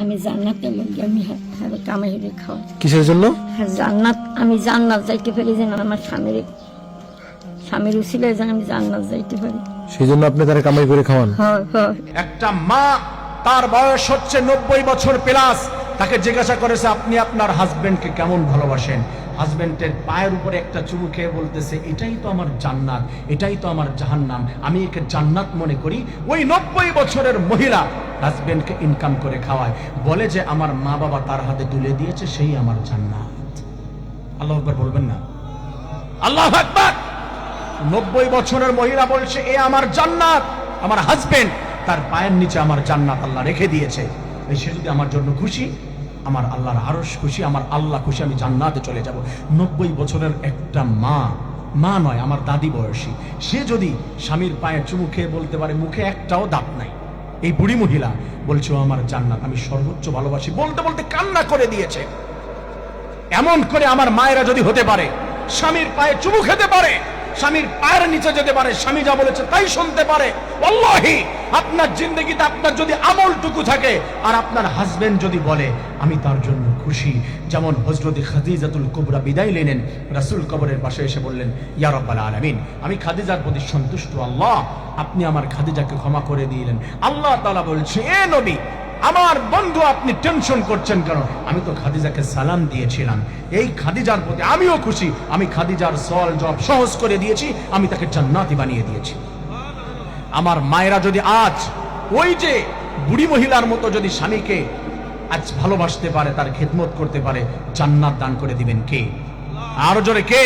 আমি জান্নাতের লোক, আমি কামাই করে খাওয়াই। কিসের জন্য? জান্নাত, আমি জান্নাত যাইতে পারি যেন আমার স্বামীর উসিলায় যেন আমি জান্নাত যাইতে পারি, সেই জন্য আপনি তারা কামাই করে খাওয়ান। হয় হয়। একটা মা, তার বয়স হচ্ছে 90 বছর প্লাস, তাকে জিজ্ঞাসা করেছে আপনি আপনার হাজবেন্ডকে কেমন ভালোবাসেন। হাজবেন্ডের পায়ের উপরে একটা চুমু খেয়ে বলতেছে এটাই তো আমার জান্নাত, এটাই তো আমার জাহান্নাম, আমি একে জান্নাত মনে করি। ওই 90 বছরের মহিলা হাজবেন্ডকে ইনকাম করে খাওয়ায়, বলে যে আমার মা বাবা তার হাতে তুলে দিয়েছে, সেই আমার জান্নাত। আল্লাহু আকবার বলবেন না? আল্লাহু আকবার। 90 বছরের মহিলা বলছে এ আমার জান্নাত, আমার হাজবেন্ড তার পায়ের নিচে আমার জান্নাত আল্লাহ রেখে দিয়েছে। সে যদি আমার জন্য খুশি, আমার আল্লাহর আরশ খুশি, আমার আল্লাহ খুশি, আমি জান্নাতে চলে যাব। 90 বছরের একটা মা নয়, আমার দাদি বয়সী, সে যদি স্বামীর পায়ে চুমু খেয়ে বলতে পারে মুখে একটাও দাঁত নাই, এই বুড়ি মহিলা বলছে ও আমার জান্নাত, আমি সর্বোচ্চ ভালোবাসি, বলতে বলতে কান্না করে দিয়েছে। এমন করে আমার মায়েরা যদি হতে পারে, স্বামীর পায়ে চুমু খেতে পারে, স্বামীর পায়ের নিচে যেতে পারে, স্বামী যা বলেছে তাই শুনতে পারে, আল্লাহি আপনার জিন্দগিতে আপনার যদি আমলটুকু থাকে আর আপনার হাজবেন্ড যদি বলে আমি তার জন্য খুশি, যেমন হযরত খাদিজাতুল কুবরা বিদায় নিলেন, রাসূল কবরের পাশে এসে বললেন ইয়া রাব্বাল আলামিন, আমি খাদিজার প্রতি সন্তুষ্ট, আল্লাহ আপনি আমার খাদিজাকে ক্ষমা করে দিলেন। আল্লাহ তাআলা বলছে এ নবী, আমার বন্ধু আপনি টেনশন করছেন কেন? আমি তো খাদিজাকে সালাম দিয়েছিলাম, এই খাদিজার প্রতি আমিও খুশি, আমি খাদিজার সওয়াল জবাব সহজ করে দিয়েছি, আমি তাকে জান্নাতি বানিয়ে দিয়েছি। আমার মায়েরা যদি আজ ওই যে বুড়ি মহিলার মতো যদি স্বামীকে আজ ভালোবাসতে পারে, তার খেদমত করতে পারে, জান্নাত দান করে দিবেন কে? আরো জোরে কে?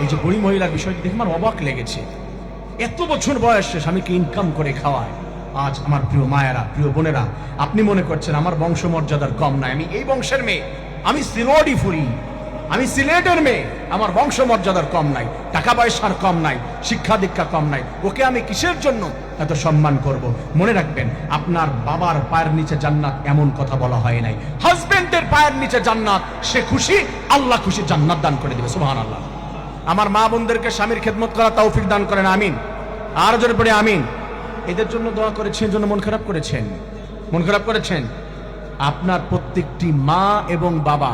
এই যে বুড়ি মহিলার বিষয়টি দেখে আমার অবাক লেগেছে, এত বছর বয়সে স্বামীকে ইনকাম করে খাওয়ায়। আজ আমার প্রিয় মায়েরা, প্রিয় বোনেরা, আপনি মনে করছেন আমার বংশমর্যাদার কম নাই, আমি এই বংশের মেয়ে, আমি সিলোডি ফুরি, আমি সিলেটের মেয়ে, আমার বংশমর্যাদার কম নাই, টাকা পয়সার কম নাই, শিক্ষা দীক্ষা কম নাই, ওকে আমি কিসের জন্য এত সম্মান করব? মনে রাখবেন, আপনার বাবার পায়ের নিচে জান্নাত এমন কথা বলা হয় নাই, হাজবেন্ডের পায়ের নিচে জান্নাত, সে খুশি, আল্লাহ খুশি, জান্নাত দান করে দিবে। সুবহানাল্লাহ। আমার মা বোনদেরকে স্বামীর খেদমত করা তৌফিক দান করেন, আমিন। আর জোরে পড়ে আমিন। এদের জন্য দোয়া করেছেন, জন্য মন খারাপ করেছেন, মন খারাপ করেছেন। আপনার প্রত্যেকটি মা এবং বাবা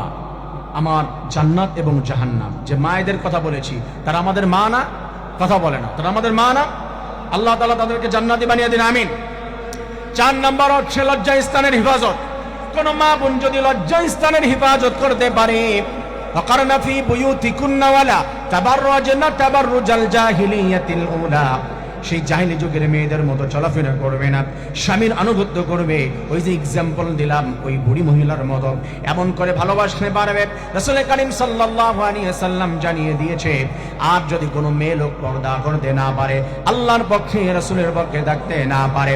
আমার জান্নাত এবং জাহান্নাম। যে মায়েদের কথা বলেছি তারা আমাদের মা না? কথা বলে না, তারা আমাদের মা না? আল্লাহ তাআলা তাদেরকে জান্নাতি বানিয়ে দিন, আমিন। 4 নম্বর হচ্ছে লজ্জা স্থানের হেফাজত। কোন মা বোন যদি লজ্জা স্থানের হেফাজত করতে পারে, ওয়াকারনা ফি বুয়ুতিকুন্না ওয়ালা তাবাররাজনা তাবাররুজাল জাহিলিয়াতিল উলা, সেই জাহিলি যুগের মেয়েদের মতো চলাফেরা করবে না, স্বামীর আনুগত্য করবে, ওই যে এক্সাম্পল দিলাম ওই বুড়ি মহিলার মতো এমন করে ভালোবাসতে পারবে। রাসূল কারীম সাল্লাল্লাহু আলাইহি ওয়াসাল্লাম জানিয়ে দিয়েছে, আর যদি কোনো মেয়ে লোক পর্দা করতে না পারে, আল্লাহর পক্ষে রাসূলের পক্ষে থাকতে না পারে,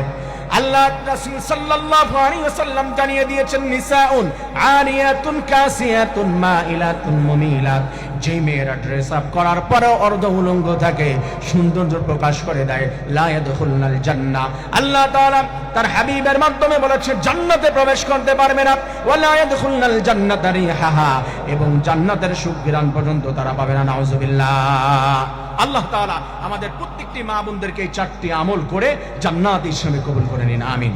আল্লাহ রাসূল সাল্লাল্লাহু আলাইহি ওয়াসাল্লাম জানিয়ে দিয়েছেন নিসাউন আরিয়াতুন কাসিয়াতুন মাইলাতুন মুমিলাত, যে মেয়েরা ড্রেস আপ করার পরে অর্ধ উলঙ্গ থাকে, সৌন্দর্য প্রকাশ করে দেয়, লা ইয়াদখুলনাল জান্নাহ, আল্লাহ তাআলা তার হাবিবের মাধ্যমে বলেছে জান্নাতে প্রবেশ করতে পারবে না, ওয়ালা ইয়াদখুলনাল জান্নাতা রিহাহা, এবং জান্নাতের সুঘ্রাণ পর্যন্ত তারা পাবে না, নাউযুবিল্লাহ। আল্লাহ তাআলা আমাদের প্রত্যেকটি মা বোনদেরকে এই 4টি আমল করে জান্নাত হিসেবে কবুল করে নিন, আমিন।